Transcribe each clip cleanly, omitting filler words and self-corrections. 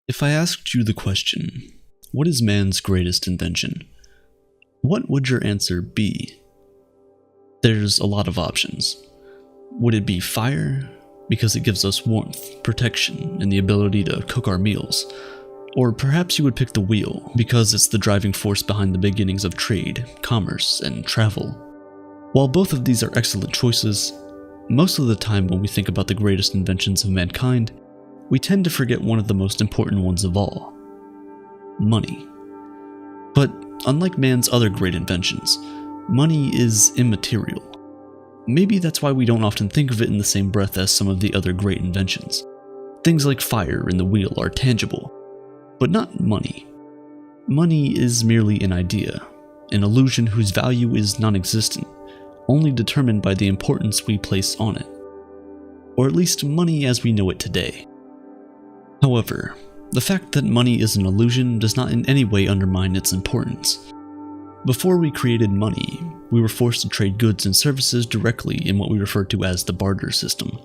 If I asked you the question, what is man's greatest invention? What would your answer be? There's a lot of options. Would it be fire? Because it gives us warmth, protection, and the ability to cook our meals. Or perhaps you would pick the wheel, because it's the driving force behind the beginnings of trade, commerce, and travel. While both of these are excellent choices, most of the time when we think about the greatest inventions of mankind, we tend to forget one of the most important ones of all: money. But unlike man's other great inventions, money is immaterial. Maybe that's why we don't often think of it in the same breath as some of the other great inventions. Things like fire and the wheel are tangible, but not money. Money is merely an idea, an illusion whose value is non-existent, only determined by the importance we place on it. Or at least money as we know it today. However, the fact that money is an illusion does not in any way undermine its importance. Before we created money, we were forced to trade goods and services directly in what we refer to as the barter system,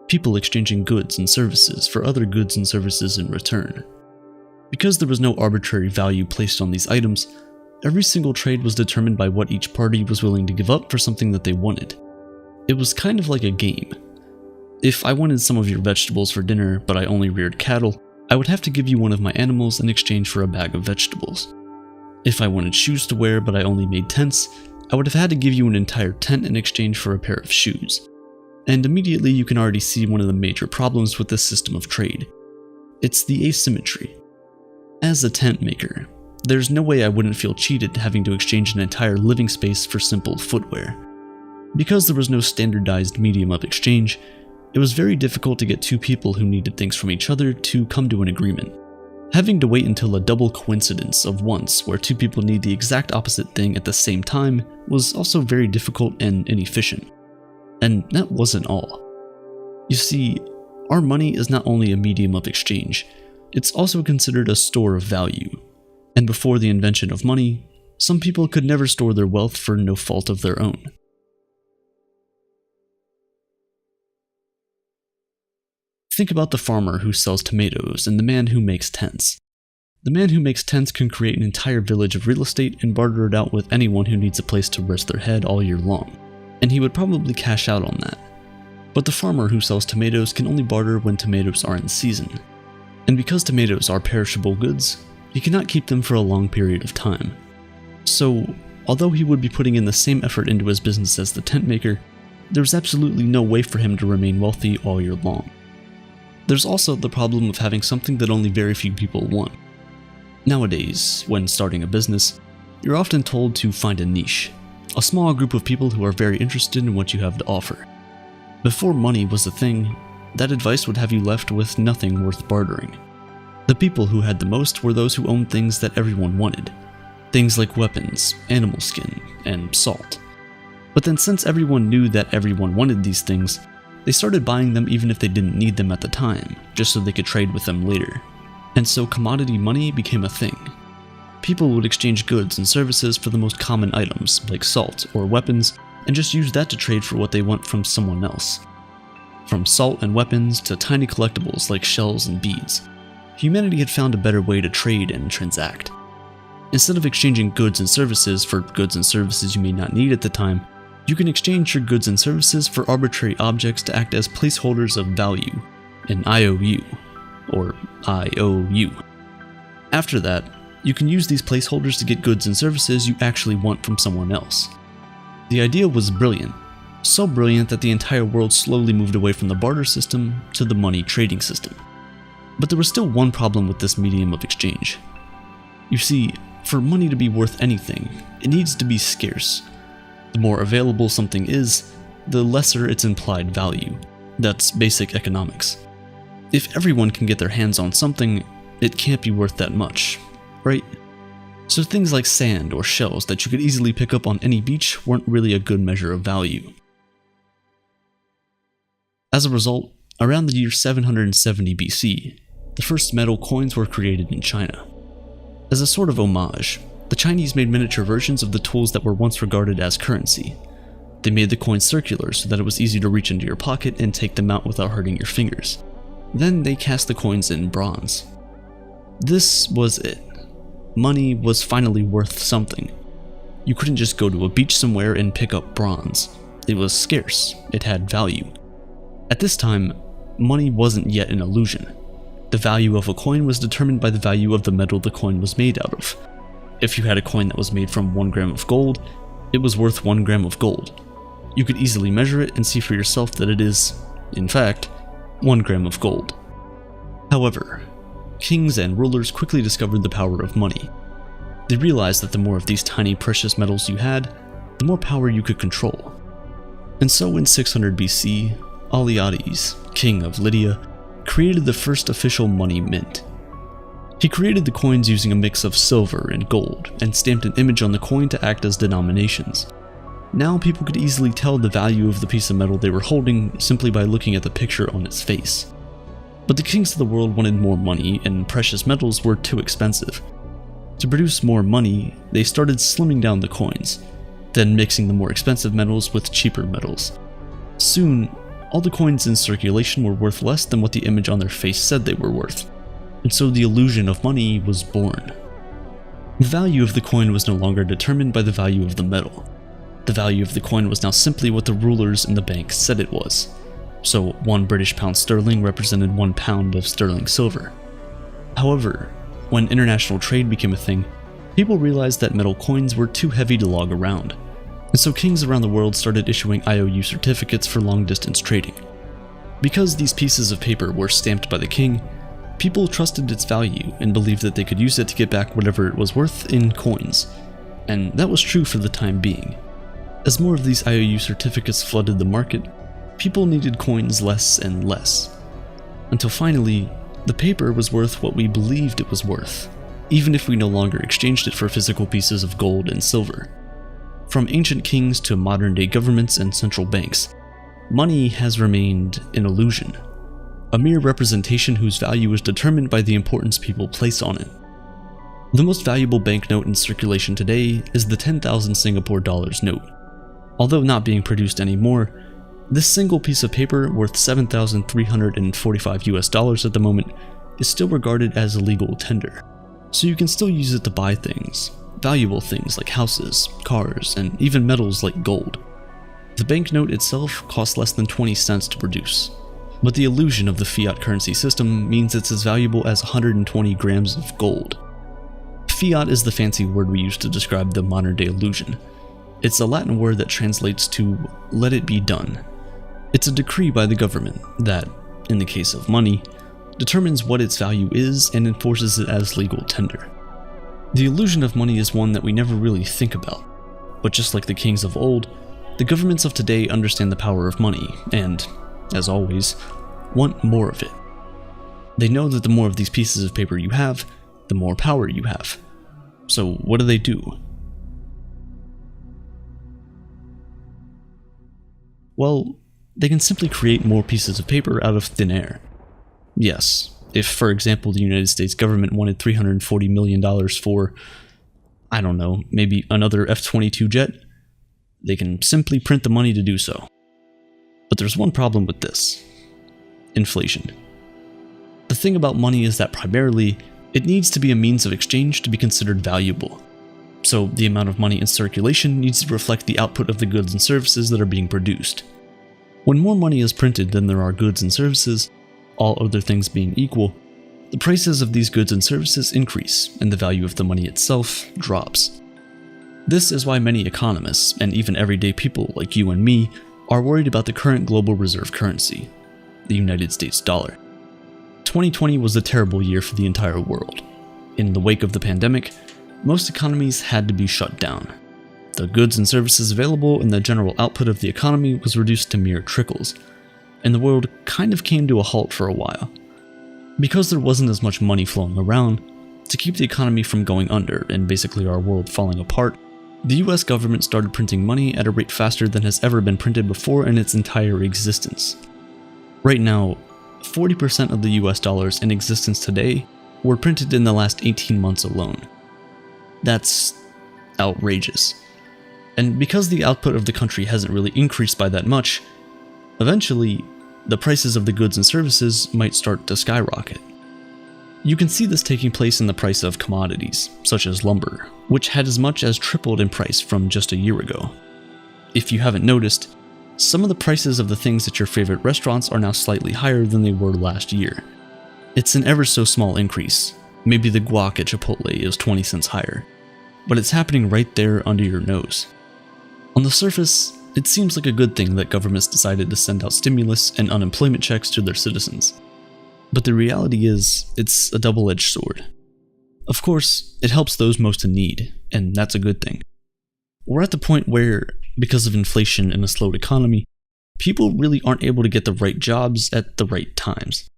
people exchanging goods and services for other goods and services in return. Because there was no arbitrary value placed on these items, every single trade was determined by what each party was willing to give up for something that they wanted. It was kind of like a game. If I wanted some of your vegetables for dinner, but I only reared cattle, I would have to give you one of my animals in exchange for a bag of vegetables. If I wanted shoes to wear, but I only made tents, I would have had to give you an entire tent in exchange for a pair of shoes. And immediately you can already see one of the major problems with this system of trade. It's the asymmetry. As a tent maker, there's no way I wouldn't feel cheated having to exchange an entire living space for simple footwear. Because there was no standardized medium of exchange, it was very difficult to get two people who needed things from each other to come to an agreement. Having to wait until a double coincidence of once where two people need the exact opposite thing at the same time was also very difficult and inefficient. And that wasn't all. You see, our money is not only a medium of exchange, it's also considered a store of value. And before the invention of money, some people could never store their wealth for no fault of their own. Think about the farmer who sells tomatoes and the man who makes tents. The man who makes tents can create an entire village of real estate and barter it out with anyone who needs a place to rest their head all year long, and he would probably cash out on that. But the farmer who sells tomatoes can only barter when tomatoes are in season. And because tomatoes are perishable goods, he cannot keep them for a long period of time. So, although he would be putting in the same effort into his business as the tent maker, there's absolutely no way for him to remain wealthy all year long. There's also the problem of having something that only very few people want. Nowadays, when starting a business, you're often told to find a niche, a small group of people who are very interested in what you have to offer. Before money was a thing, that advice would have you left with nothing worth bartering. The people who had the most were those who owned things that everyone wanted. Things like weapons, animal skin, and salt. But then since everyone knew that everyone wanted these things, they started buying them even if they didn't need them at the time, just so they could trade with them later. And so commodity money became a thing. People would exchange goods and services for the most common items, like salt or weapons, and just use that to trade for what they want from someone else. From salt and weapons to tiny collectibles like shells and beads, humanity had found a better way to trade and transact. Instead of exchanging goods and services for goods and services you may not need at the time, you can exchange your goods and services for arbitrary objects to act as placeholders of value, an IOU, or IOU. After that, you can use these placeholders to get goods and services you actually want from someone else. The idea was brilliant, so brilliant that the entire world slowly moved away from the barter system to the money trading system. But there was still one problem with this medium of exchange. You see, for money to be worth anything, it needs to be scarce. The more available something is, the lesser its implied value. That's basic economics. If everyone can get their hands on something, it can't be worth that much, right? So things like sand or shells that you could easily pick up on any beach weren't really a good measure of value. As a result, around the year 770 BC, the first metal coins were created in China. As a sort of homage, the Chinese made miniature versions of the tools that were once regarded as currency. They made the coins circular so that it was easy to reach into your pocket and take them out without hurting your fingers. Then they cast the coins in bronze. This was it. Money was finally worth something. You couldn't just go to a beach somewhere and pick up bronze. It was scarce. It had value. At this time, money wasn't yet an illusion. The value of a coin was determined by the value of the metal the coin was made out of. If you had a coin that was made from 1 gram of gold, it was worth 1 gram of gold. You could easily measure it and see for yourself that it is, in fact, 1 gram of gold. However, kings and rulers quickly discovered the power of money. They realized that the more of these tiny precious metals you had, the more power you could control. And so in 600 BC, Alyattes, king of Lydia, created the first official money mint. He created the coins using a mix of silver and gold, and stamped an image on the coin to act as denominations. Now people could easily tell the value of the piece of metal they were holding simply by looking at the picture on its face. But the kings of the world wanted more money, and precious metals were too expensive. To produce more money, they started slimming down the coins, then mixing the more expensive metals with cheaper metals. Soon, all the coins in circulation were worth less than what the image on their face said they were worth, and so the illusion of money was born. The value of the coin was no longer determined by the value of the metal. The value of the coin was now simply what the rulers in the bank said it was. So 1 British pound sterling represented 1 pound of sterling silver. However, when international trade became a thing, people realized that metal coins were too heavy to lug around, and so kings around the world started issuing IOU certificates for long-distance trading. Because these pieces of paper were stamped by the king, people trusted its value and believed that they could use it to get back whatever it was worth in coins, and that was true for the time being. As more of these IOU certificates flooded the market, people needed coins less and less, until finally, the paper was worth what we believed it was worth, even if we no longer exchanged it for physical pieces of gold and silver. From ancient kings to modern-day governments and central banks, money has remained an illusion, a mere representation whose value is determined by the importance people place on it. The most valuable banknote in circulation today is the 10,000 Singapore dollars note. Although not being produced anymore, this single piece of paper worth $7,345 at the moment is still regarded as a legal tender, so you can still use it to buy things, valuable things like houses, cars, and even metals like gold. The banknote itself costs less than 20 cents to produce, but the illusion of the fiat currency system means it's as valuable as 120 grams of gold. Fiat is the fancy word we use to describe the modern-day illusion. It's a Latin word that translates to "let it be done." It's a decree by the government that, in the case of money, determines what its value is and enforces it as legal tender. The illusion of money is one that we never really think about, but just like the kings of old, the governments of today understand the power of money and, as always, want more of it. They know that the more of these pieces of paper you have, the more power you have. So what do? Well, they can simply create more pieces of paper out of thin air. Yes, if, for example, the United States government wanted $340 million for, I don't know, maybe another F-22 jet, they can simply print the money to do so. But there's one problem with this: inflation. The thing about money is that primarily, it needs to be a means of exchange to be considered valuable. So the amount of money in circulation needs to reflect the output of the goods and services that are being produced. When more money is printed than there are goods and services, all other things being equal, the prices of these goods and services increase and the value of the money itself drops. This is why many economists, and even everyday people like you and me, are worried about the current global reserve currency, the United States dollar. 2020 was a terrible year for the entire world. In the wake of the pandemic, most economies had to be shut down. The goods and services available and the general output of the economy was reduced to mere trickles, and the world kind of came to a halt for a while. Because there wasn't as much money flowing around, to keep the economy from going under and basically our world falling apart, the US government started printing money at a rate faster than has ever been printed before in its entire existence. Right now, 40% of the US dollars in existence today were printed in the last 18 months alone. That's outrageous. And because the output of the country hasn't really increased by that much, eventually, the prices of the goods and services might start to skyrocket. You can see this taking place in the price of commodities, such as lumber, which had as much as tripled in price from just a year ago. If you haven't noticed, some of the prices of the things at your favorite restaurants are now slightly higher than they were last year. It's an ever so small increase. Maybe the guac at Chipotle is 20 cents higher, but it's happening right there under your nose. On the surface, it seems like a good thing that governments decided to send out stimulus and unemployment checks to their citizens. But the reality is, it's a double-edged sword. Of course, it helps those most in need, and that's a good thing. We're at the point where, because of inflation and a slowed economy, people really aren't able to get the right jobs at the right times.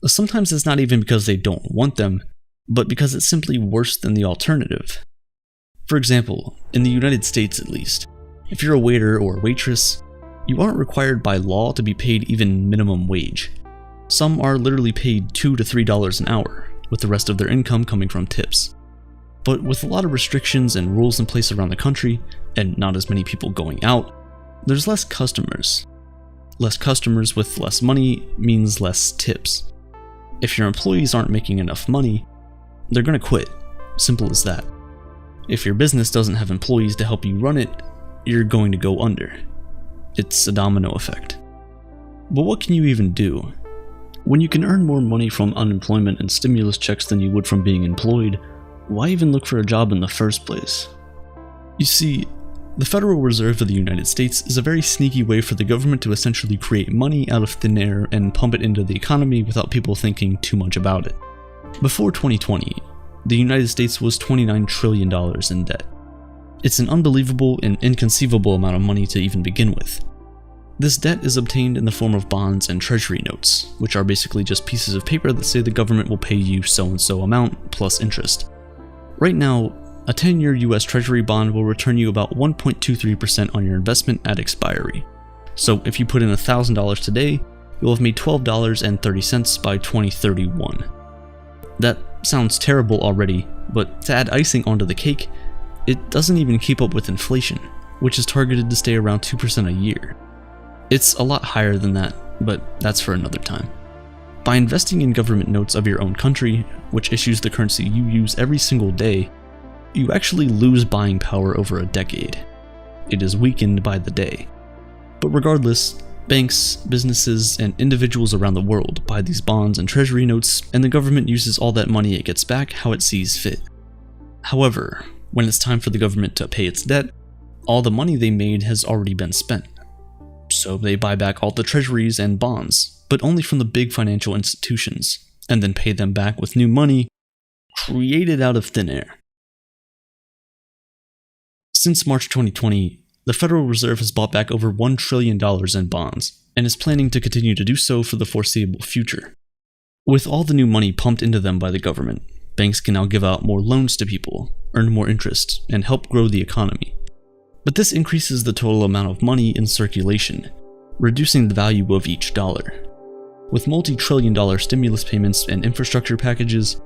Sometimes it's not even because they don't want them, but because it's simply worse than the alternative. For example, in the United States at least, if you're a waiter or a waitress, you aren't required by law to be paid even minimum wage. Some are literally paid $2 to $3 an hour, with the rest of their income coming from tips. But with a lot of restrictions and rules in place around the country, and not as many people going out, there's less customers. Less customers with less money means less tips. If your employees aren't making enough money, they're gonna quit. Simple as that. If your business doesn't have employees to help you run it, you're going to go under. It's a domino effect. But what can you even do? When you can earn more money from unemployment and stimulus checks than you would from being employed, why even look for a job in the first place? You see, the Federal Reserve of the United States is a very sneaky way for the government to essentially create money out of thin air and pump it into the economy without people thinking too much about it. Before 2020, the United States was $29 trillion in debt. It's an unbelievable and inconceivable amount of money to even begin with. This debt is obtained in the form of bonds and treasury notes, which are basically just pieces of paper that say the government will pay you so-and-so amount plus interest. Right now, a 10-year US Treasury bond will return you about 1.23% on your investment at expiry. So if you put in $1,000 today, you'll have made $12.30 by 2031. That sounds terrible already, but to add icing onto the cake, it doesn't even keep up with inflation, which is targeted to stay around 2% a year. It's a lot higher than that, but that's for another time. By investing in government notes of your own country, which issues the currency you use every single day, you actually lose buying power over a decade. It is weakened by the day. But regardless, banks, businesses, and individuals around the world buy these bonds and treasury notes, and the government uses all that money it gets back how it sees fit. However, when it's time for the government to pay its debt, all the money they made has already been spent. So they buy back all the treasuries and bonds, but only from the big financial institutions, and then pay them back with new money created out of thin air. Since March 2020, the Federal Reserve has bought back over $1 trillion in bonds, and is planning to continue to do so for the foreseeable future. With all the new money pumped into them by the government, banks can now give out more loans to people, earn more interest, and help grow the economy. But this increases the total amount of money in circulation, reducing the value of each dollar. With multi-trillion-dollar stimulus payments and infrastructure packages,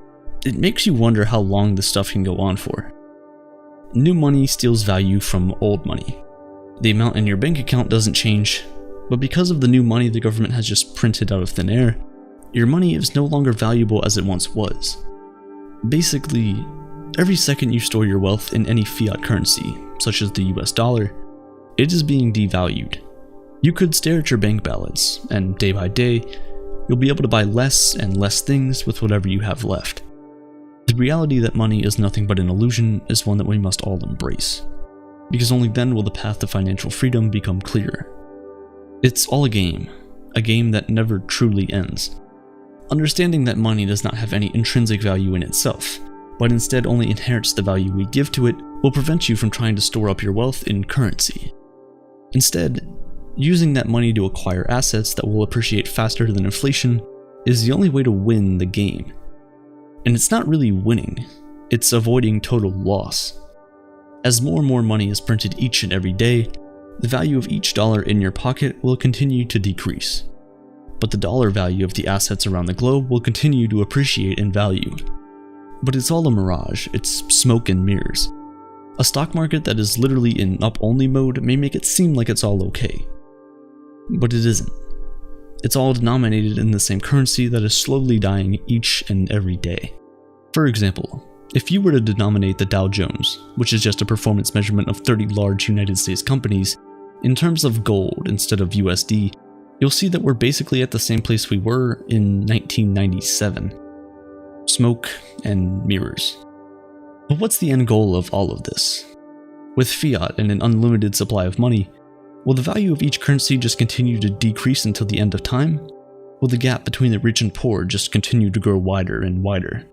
it makes you wonder how long this stuff can go on for. New money steals value from old money. The amount in your bank account doesn't change, but because of the new money the government has just printed out of thin air, your money is no longer valuable as it once was. Basically, every second you store your wealth in any fiat currency, such as the US dollar, it is being devalued. You could stare at your bank balance, and day by day, you'll be able to buy less and less things with whatever you have left. The reality that money is nothing but an illusion is one that we must all embrace, because only then will the path to financial freedom become clearer. It's all a game that never truly ends. Understanding that money does not have any intrinsic value in itself, but instead only inherits the value we give to it, will prevent you from trying to store up your wealth in currency. Instead, using that money to acquire assets that will appreciate faster than inflation is the only way to win the game. And it's not really winning, it's avoiding total loss. As more and more money is printed each and every day, the value of each dollar in your pocket will continue to decrease. But the dollar value of the assets around the globe will continue to appreciate in value. But it's all a mirage, it's smoke and mirrors. A stock market that is literally in up-only mode may make it seem like it's all okay. But it isn't. It's all denominated in the same currency that is slowly dying each and every day. For example, if you were to denominate the Dow Jones, which is just a performance measurement of 30 large United States companies, in terms of gold instead of USD, you'll see that we're basically at the same place we were in 1997. Smoke and mirrors. But what's the end goal of all of this? With fiat and an unlimited supply of money, will the value of each currency just continue to decrease until the end of time? Will the gap between the rich and poor just continue to grow wider and wider?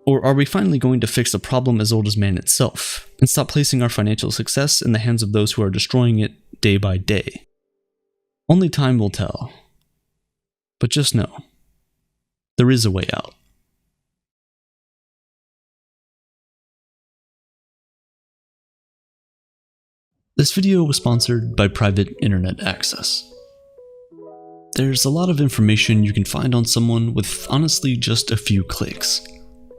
Or are we finally going to fix a problem as old as man itself, and stop placing our financial success in the hands of those who are destroying it day by day? Only time will tell. But just know, there is a way out. This video was sponsored by Private Internet Access. There's a lot of information you can find on someone with honestly just a few clicks.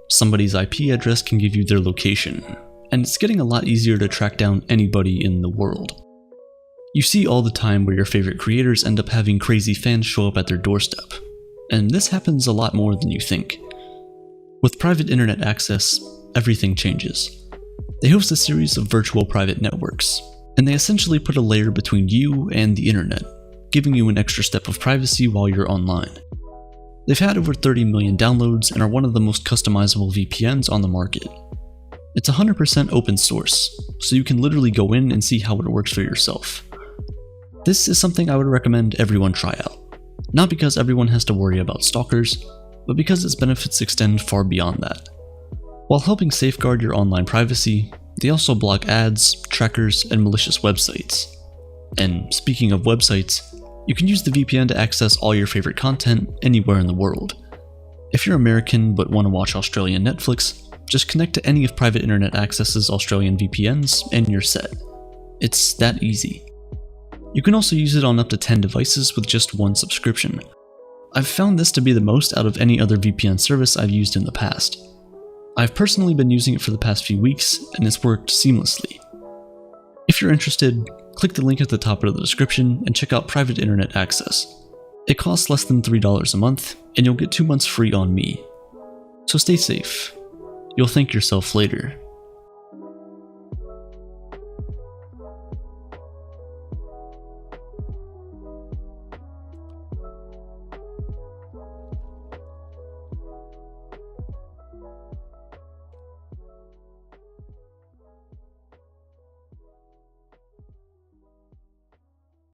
Somebody's IP address can give you their location, and it's getting a lot easier to track down anybody in the world. You see all the time where your favorite creators end up having crazy fans show up at their doorstep, and this happens a lot more than you think. With Private Internet Access, everything changes. They host a series of virtual private networks, and they essentially put a layer between you and the internet, giving you an extra step of privacy while you're online. They've had over 30 million downloads and are one of the most customizable VPNs on the market. It's 100% open source, so you can literally go in and see how it works for yourself. This is something I would recommend everyone try out, not because everyone has to worry about stalkers, but because its benefits extend far beyond that. While helping safeguard your online privacy, they also block ads, trackers, and malicious websites. And speaking of websites, you can use the VPN to access all your favorite content anywhere in the world. If you're American but want to watch Australian Netflix, just connect to any of Private Internet Access's Australian VPNs and you're set. It's that easy. You can also use it on up to 10 devices with just one subscription. I've found this to be the most out of any other VPN service I've used in the past. I've personally been using it for the past few weeks, and it's worked seamlessly. If you're interested, click the link at the top of the description and check out Private Internet Access. It costs less than $3 a month, and you'll get 2 months free on me. So stay safe. You'll thank yourself later.